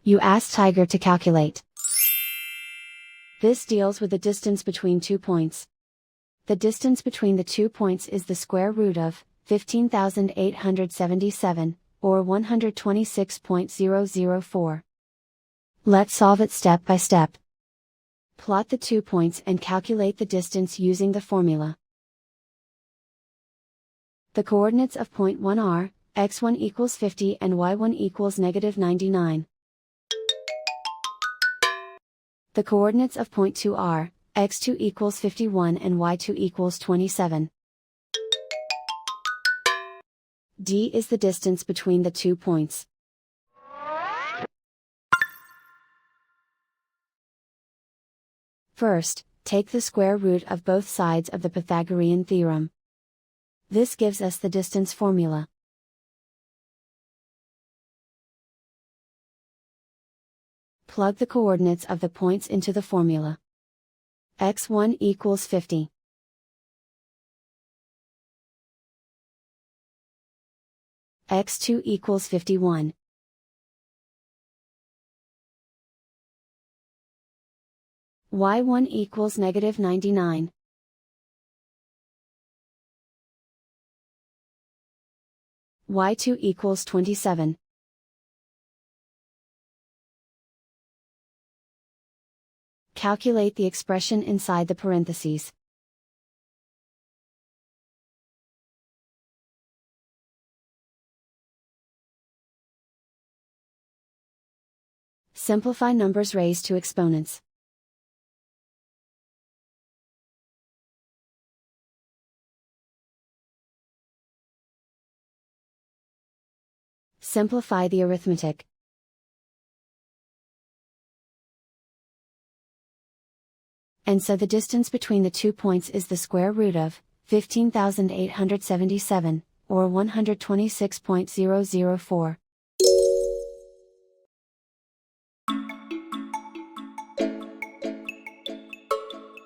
You ask Tiger to calculate. This deals with the distance between 2 points. The distance between the 2 points is the square root of 15,877, or 126.004. Let's solve it step by step. Plot the 2 points and calculate the distance using the formula. The coordinates of point 1 are, x1 equals 50 and y1 equals negative 99. The coordinates of point 2 are, x2 equals 51 and y2 equals 27. D is the distance between the 2 points. First, take the square root of both sides of the Pythagorean theorem. This gives us the distance formula. Plug the coordinates of the points into the formula. x1 equals 50. x2 equals 51. y1 equals negative 99. y2 equals 27. Calculate the expression inside the parentheses. Simplify numbers raised to exponents. Simplify the arithmetic. And so the distance between the 2 points is the square root of 15,877, or 126.004.